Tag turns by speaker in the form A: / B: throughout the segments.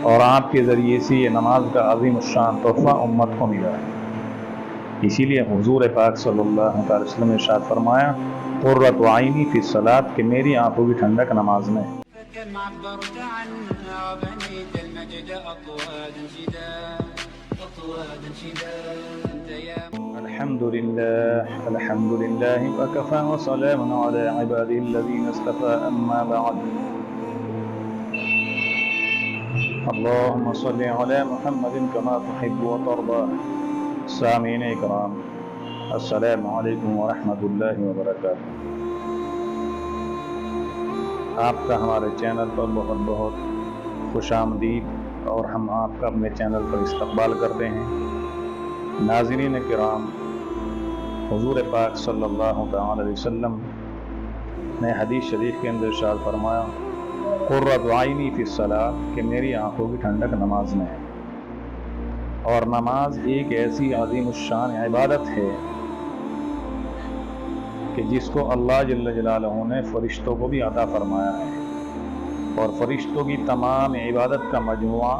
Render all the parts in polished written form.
A: اور آپ کے ذریعے سے یہ نماز کا عظیم الشان تحفہ امت کو ملا ہے۔ اسی لیے حضور پاک صلی اللہ علیہ وسلم نے ارشاد فرمایا قرۃ عینی فی الصلاۃ کہ میری آنکھوں کی ٹھنڈک نماز میں ہے۔
B: كم عبرت عنها وبنيت المجد أطوادا شدا أنت يا
A: الحمد لله وكفى وسلام على عباده الذين اصطفى أما بعد اللهم صل على محمد كما تحب وترضى۔ سامعین اکرام، السلام علیکم ورحمۃ اللہ وبرکاتہ۔ آپ کا ہمارے چینل پر بہت بہت خوش آمدید، اور ہم آپ کا اپنے چینل پر استقبال کرتے ہیں۔ ناظرین کرام، حضور پاک صلی اللہ علیہ وسلم نے حدیث شریف کے اندر ارشاد فرمایا قرۃ عینی فی الصلاۃ کہ میری آنکھوں کی ٹھنڈک نماز میں ہے۔ اور نماز ایک ایسی عظیم الشان عبادت ہے کہ جس کو اللہ جل جلالہ نے فرشتوں کو بھی عطا فرمایا ہے، اور فرشتوں کی تمام عبادت کا مجموعہ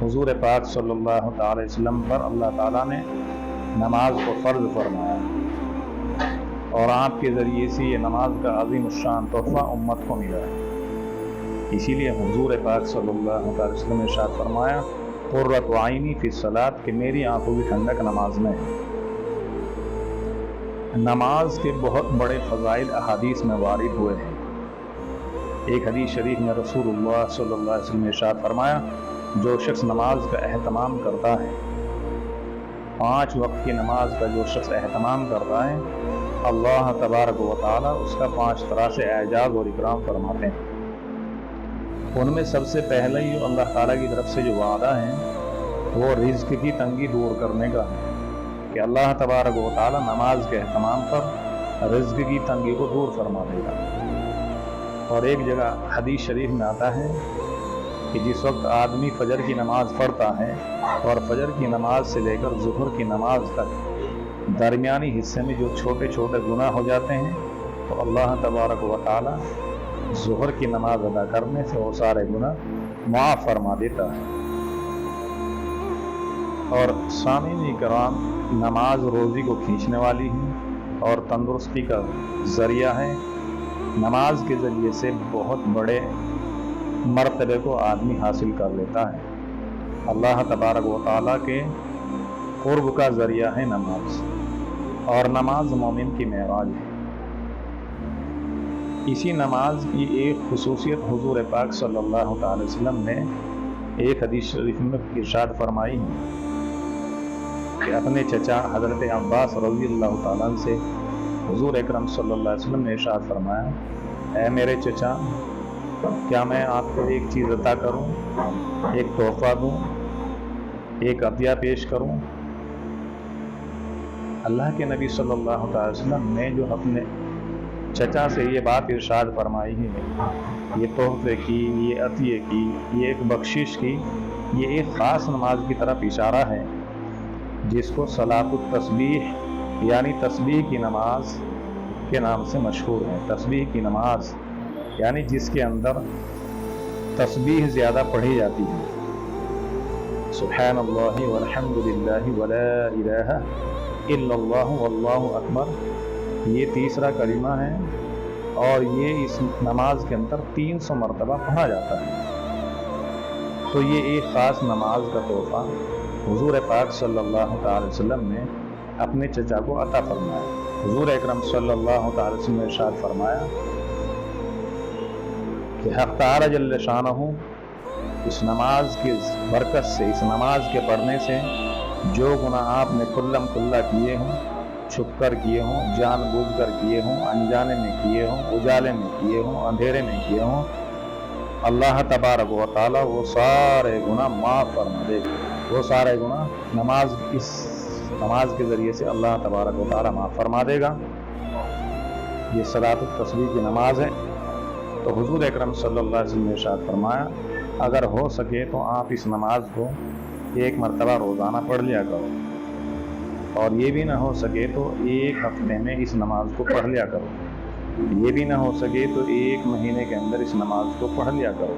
A: حضور پاک صلی اللہ علیہ وسلم پر اللہ تعالیٰ نے نماز کو فرض فرمایا، اور آپ کے ذریعے سے یہ نماز کا عظیم الشان تحفہ امت کو ملا ہے۔ اسی لیے حضور پاک صلی اللہ علیہ وسلم نے ارشاد فرمایا قرۃ عینی فی الصلاۃ کہ میری آنکھوں کی ٹھنڈک نماز میں ہے۔ نماز کے بہت بڑے فضائل احادیث میں وارد ہوئے ہیں۔ ایک حدیث شریف میں رسول اللہ صلی اللہ علیہ وسلم نے ارشاد فرمایا جو شخص نماز کا اہتمام کرتا ہے، 5 وقت کی نماز کا جو شخص اہتمام کرتا ہے، اللہ تبارک و تعالی اس کا 5 طرح سے اعزاز اور اکرام فرماتے ہیں۔ ان میں سب سے پہلا ہی اللہ تعالیٰ کی طرف سے جو وعدہ ہے وہ رزق کی تنگی دور کرنے کا ہے، کہ اللہ تبارک و تعالیٰ نماز کے اہتمام پر رزق کی تنگی کو دور فرما دے گا۔ اور ایک جگہ حدیث شریف میں آتا ہے کہ جس وقت آدمی فجر کی نماز پڑھتا ہے اور فجر کی نماز سے لے کر ظہر کی نماز تک درمیانی حصے میں جو چھوٹے چھوٹے گناہ ہو جاتے ہیں، تو اللہ تبارک و تعالیٰ ظہر کی نماز ادا کرنے سے وہ سارے گناہ معاف فرما دیتا ہے۔ اور سامعین کرام، نماز روزی کو کھینچنے والی ہے اور تندرستی کا ذریعہ ہے۔ نماز کے ذریعے سے بہت بڑے مرتبے کو آدمی حاصل کر لیتا ہے۔ اللہ تبارک و تعالیٰ کے قرب کا ذریعہ ہے نماز، اور نماز مومن کی معراج ہے۔ اسی نماز کی ایک خصوصیت حضور پاک صلی اللہ علیہ وسلم نے ایک حدیث شریف میں ارشاد فرمائی ہے کہ اپنے چچا حضرت عباس رضی اللہ تعالیٰ عنہ سے حضور اکرم صلی اللہ علیہ وسلم نے ارشاد فرمایا اے میرے چچا، کیا میں آپ کو ایک چیز عطا کروں، ایک تحفہ دوں، ایک عطیہ پیش کروں؟ اللہ کے نبی صلی اللہ علیہ وسلم نے جو اپنے چچا سے یہ بات ارشاد فرمائی ہے، یہ تحفے کی، یہ عطیے کی، یہ ایک بخشش کی، یہ ایک خاص نماز کی طرف اشارہ ہے جس کو صلاۃ التسبیح یعنی تسبیح کی نماز کے نام سے مشہور ہے۔ تسبیح کی نماز یعنی جس کے اندر تسبیح زیادہ پڑھی جاتی ہے، سبحان اللہ والحمد للہ ولا الہ الا اللہ واللہ اکبر، یہ تیسرا کلمہ ہے، اور یہ اس نماز کے اندر 300 مرتبہ پڑھا جاتا ہے۔ تو یہ ایک خاص نماز کا تحفہ حضور پاک صلی اللہ علیہ وسلم نے اپنے چچا کو عطا فرمایا۔ حضور اکرم صلی اللہ علیہ وسلم نے ارشاد فرمایا کہ حق تعالی جل شانہ اس نماز کی برکت سے، اس نماز کے پڑھنے سے جو گناہ آپ نے کلم کلا کیے ہوں، چھپ کر کیے ہوں، جان بوجھ کر کیے ہوں، انجانے میں کیے ہوں، اجالے میں کیے ہوں، اندھیرے میں کیے ہوں، اللہ تبارک و تعالیٰ وہ سارے گناہ معاف فرما دے گا۔ وہ سارے گناہ اس نماز کے ذریعے سے اللہ تبارک و تعالیٰ معاف فرما دے گا۔ یہ صلاۃ التسبیح کی نماز ہے۔ تو حضور اکرم صلی اللہ علیہ وسلم نے ارشاد فرمایا اگر ہو سکے تو آپ اس نماز کو 1 مرتبہ روزانہ پڑھ لیا کرو، اور یہ بھی نہ ہو سکے تو 1 ہفتے میں اس نماز کو پڑھ لیا کرو، یہ بھی نہ ہو سکے تو 1 مہینے کے اندر اس نماز کو پڑھ لیا کرو۔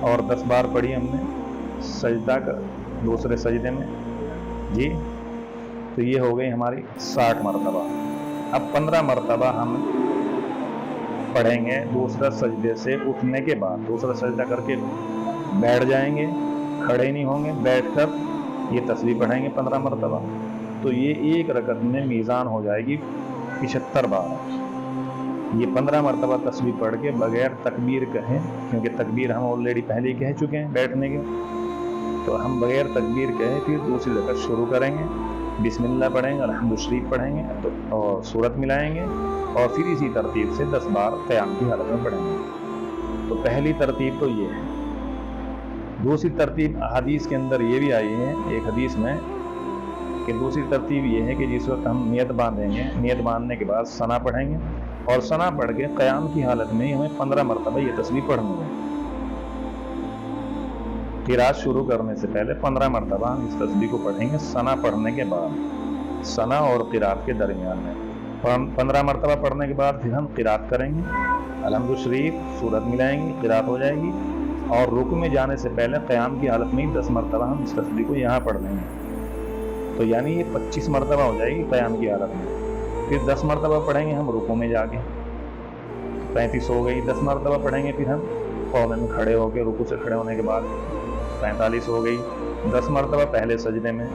A: اور 10 بار پڑھی ہم نے سجدہ کا دوسرے سجدے میں جی، تو یہ ہو گئی ہماری 60 مرتبہ۔ اب 15 مرتبہ ہم پڑھیں گے دوسرا سجدے سے اٹھنے کے بعد، دوسرا سجدہ کر کے بیٹھ جائیں گے، کھڑے نہیں ہوں گے، بیٹھ کر یہ تسبیح پڑھیں گے 15 مرتبہ، تو یہ ایک رکعت میں میزان ہو جائے گی 75 بار۔ یہ 15 مرتبہ تسبیح پڑھ کے بغیر تکبیر کہیں، کیونکہ تکبیر ہم آلریڈی پہلے ہی کہہ چکے ہیں بیٹھنے کے، تو ہم بغیر تکبیر کہیں پھر دوسری رکعت شروع کریں گے، بسم اللہ پڑھیں گے، الحمد شریف پڑھیں گے اور سورت ملائیں گے، اور پھر اسی ترتیب سے 10 بار قیام کی حالت میں پڑھیں گے۔ تو پہلی ترتیب تو یہ ہے۔ دوسری ترتیب حدیث کے اندر یہ بھی آئی ہے ایک حدیث میں کہ دوسری ترتیب یہ ہے کہ جس وقت ہم نیت باندھیں گے، نیت باندھنے کے بعد ثنا پڑھیں گے، اور ثنا پڑھ کے قیام کی حالت میں ہمیں 15 مرتبہ یہ تسبیح پڑھنی ہے۔ قرات شروع کرنے سے پہلے 15 مرتبہ ہم اس تسبیح کو پڑھیں گے ثنا پڑھنے کے بعد، ثنا اور قرات کے درمیان میں 15 مرتبہ پڑھنے کے بعد پھر ہم قرات کریں گے، الحمد شریف سورت ملائیں گے، قرات ہو جائے گی، اور رکوع میں جانے سے پہلے قیام کی حالت میں 10 مرتبہ ہم اس تسبیح کو یہاں پڑھ لیں گے، تو یعنی یہ 25 مرتبہ ہو جائے گی قیام کی حالت میں۔ پھر 10 مرتبہ پڑھیں گے ہم رکوع میں جا کے، 35 ہو گئی۔ 10 مرتبہ پڑھیں گے پھر ہم قومے میں کھڑے ہو کے، رکوع سے کھڑے ہونے کے بعد 45 ہو گئی۔ 10 مرتبہ پہلے سجدے میں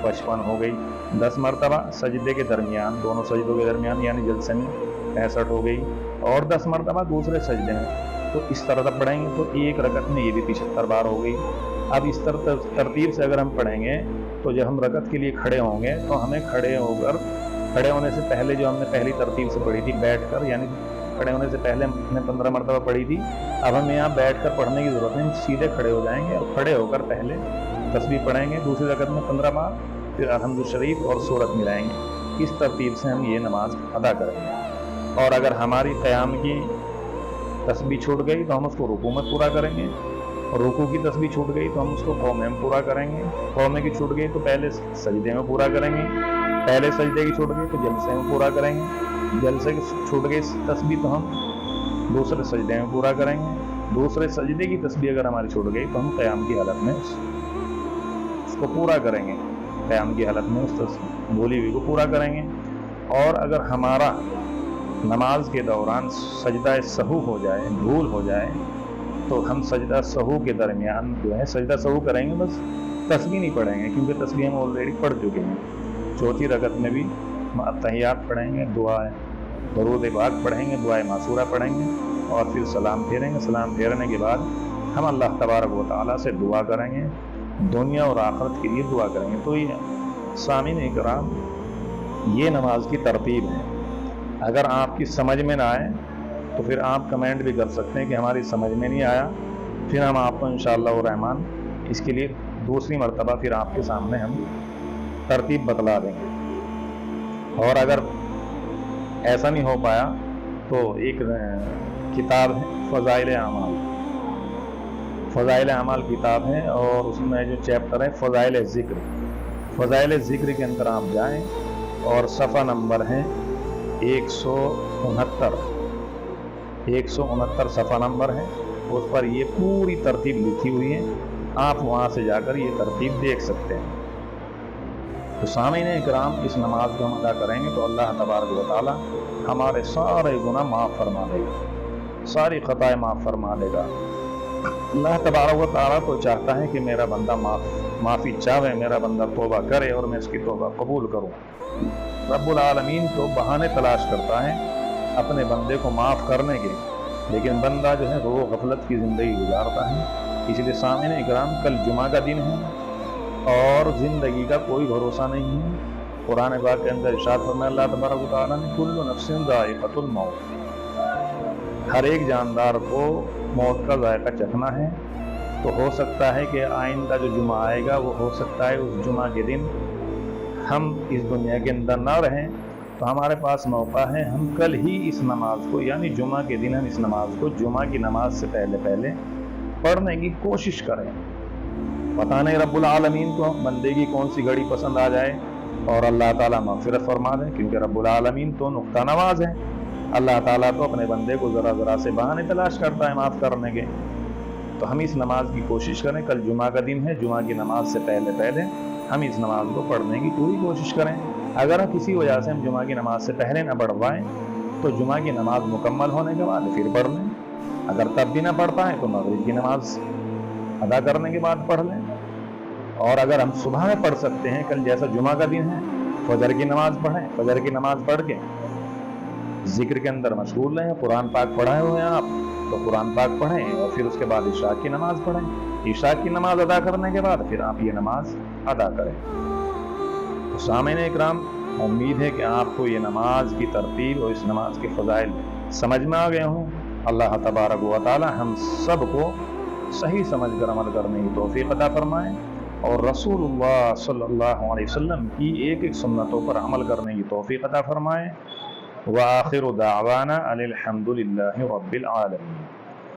A: 55 ہو گئی۔ 10 مرتبہ سجدے کے درمیان، دونوں سجدوں کے درمیان یعنی جلسے میں 65 ہو گئی، اور 10 مرتبہ دوسرے سجدے میں۔ تو اس طرح پڑھیں گے تو ایک رکعت میں یہ بھی 75 بار ہو گئی۔ اب اس ترتیب سے اگر ہم پڑھیں گے تو جب ہم رکعت کے لیے کھڑے ہوں گے تو ہمیں کھڑے ہونے سے پہلے جو ہم نے پہلی ترتیب سے پڑھی تھی بیٹھ کر، یعنی کھڑے ہونے سے پہلے ہم نے 15 مرتبہ پڑھی تھی، اب ہمیں یہاں بیٹھ کر پڑھنے کی ضرورت ہے، ہم سیدھے کھڑے ہو جائیں گے اور کھڑے ہو کر پہلے تسبیح پڑھیں گے، دوسری رکعت میں 15 بار، پھر الحمد شریف اور سورت ملائیں گے۔ اس ترتیب سے ہم یہ نماز ادا کریں گے۔ اور اگر ہماری قیام کی تسبیح چھوٹ گئی تو ہم اس کو رکوع میں پورا کریں گے، اور رکوع کی تسبیح چھوٹ گئی تو ہم اس کو قومے میں پورا کریں گے، قومے کی چھوٹ گئی تو پہلے سجدے میں پورا کریں گے، پہلے سجدے کی چھوٹ گئی تو جلسے میں پورا کریں گے، جلسے کی چھوٹ گئی تسبیح تو ہم دوسرے سجدے میں پورا کریں گے، دوسرے سجدے کی تسبیح اگر ہماری چھوٹ گئی تو ہم قیام کی حالت میں اس کو پورا کریں گے، قیام کی حالت میں اس بولی ہوئی کو پورا کریں گے۔ اور اگر ہمارا نماز کے دوران سجدہ سہو ہو جائے، بھول ہو جائے، تو ہم سجدہ سہو کے درمیان جو ہے سجدہ سہو کریں گے، بس تسبیح نہیں پڑھیں گے، کیونکہ تسبیح ہم آلریڈی پڑھ چکے ہیں۔ چوتھی رکعت میں بھی تحیات پڑھیں گے، دعا درود پاک پڑھیں گے، دعائے معصورہ پڑھیں گے، اور پھر سلام پھیریں گے۔ سلام پھیرنے کے بعد ہم اللہ تبارک و تعالیٰ سے دعا کریں گے، دنیا اور آخرت کے لیے دعا کریں گے۔ تو یہ سامعین اکرام، یہ نماز کی ترتیب ہے۔ اگر آپ کی سمجھ میں نہ آئے تو پھر آپ کمنٹ بھی کر سکتے ہیں کہ ہماری سمجھ میں نہیں آیا، پھر ہم آپ کو انشاءاللہ الرحمن اس کے لیے دوسری مرتبہ پھر آپ کے سامنے ہم ترتیب بتلا دیں گے۔ اور اگر ایسا نہیں ہو پایا تو ایک کتاب ہے فضائل اعمال، فضائل اعمال کتاب ہے، اور اس میں جو چیپٹر ہے فضائل ذکر، فضائل ذکر کے اندر آپ جائیں اور صفحہ نمبر ہے 169 صفحہ نمبر ہے، اس پر یہ پوری ترتیب لکھی ہوئی ہے، آپ وہاں سے جا کر یہ ترتیب دیکھ سکتے ہیں۔ تو سامعین اکرام، اس نماز کو ہم ادا کریں گے تو اللہ تبارک و تعالی ہمارے سارے گناہ معاف فرما دے گا، ساری خطائیں معاف فرما دے گا۔ اللہ تبارک و تعالی تو چاہتا ہے کہ میرا بندہ معافی چاہے، میرا بندہ توبہ کرے اور میں اس کی توبہ قبول کروں۔ رب العالمین تو بہانے تلاش کرتا ہے اپنے بندے کو معاف کرنے کے، لیکن بندہ جو ہے رو غفلت کی زندگی گزارتا ہے۔ اس لیے سامعین اکرام، کل جمعہ کا دن ہے اور زندگی کا کوئی بھروسہ نہیں ہے۔ قرآن پاک کے اندر ارشاد فرمایا اللہ تبارک و تعالیٰ نے کل نفس ذائقۃ الموت، ہر ایک جاندار کو موت کا ذائقہ چکھنا ہے۔ تو ہو سکتا ہے کہ آئندہ جو جمعہ آئے گا وہ ہو سکتا ہے اس جمعہ کے دن ہم اس دنیا کے اندر نہ رہیں، تو ہمارے پاس موقع ہے ہم کل ہی اس نماز کو، یعنی جمعہ کے دن ہم اس نماز کو جمعہ کی نماز سے پہلے پڑھنے کی کوشش کریں۔ پتہ نہیں رب العالمین کو بندے کی کون سی گھڑی پسند آ جائے اور اللہ تعالیٰ مغفرت فرما دے، کیونکہ رب العالمین تو نقطہ نواز ہے۔ اللہ تعالیٰ تو اپنے بندے کو ذرا ذرا سے بہانے تلاش کرتا ہے معاف کرنے کے۔ تو ہم اس نماز کی کوشش کریں. کل جمعہ کا دن ہے, جمعہ کی نماز سے پہلے ہم اس نماز کو پڑھنے کی پوری کوشش کریں. اگر کسی وجہ سے ہم جمعہ کی نماز سے پہلے نہ پڑھ پائیں تو جمعہ کی نماز مکمل ہونے کے بعد پھر پڑھ لیں. اگر تب بھی نہ پڑھ پائیں تو مغرب کی نماز ادا کرنے کے بعد پڑھ لیں. اور اگر ہم صبح میں پڑھ سکتے ہیں, کل جیسا جمعہ کا دن ہے, فجر کی نماز پڑھیں. فجر کی نماز پڑھ کے ذکر کے اندر مشغول رہیں. قرآن پاک پڑھائے ہوئے ہیں آپ تو قرآن پاک پڑھیں, اور پھر اس کے بعد عشاء کی نماز پڑھیں. عشاء کی نماز ادا کرنے کے بعد پھر آپ یہ نماز ادا کریں. تو سامعین اکرام, امید ہے کہ آپ کو یہ نماز کی ترتیب اور اس نماز کے فضائل سمجھ میں آ گئے ہوں. اللہ تبارک و تعالی ہم سب کو صحیح سمجھ کر عمل کرنے کی توفیق عطا فرمائیں, اور رسول اللہ صلی اللہ علیہ وسلم کی ایک ایک سنتوں پر عمل کرنے کی توفیق عطا فرمائیں. وآخر دعوانا ان الحمد للہ رب العالمین.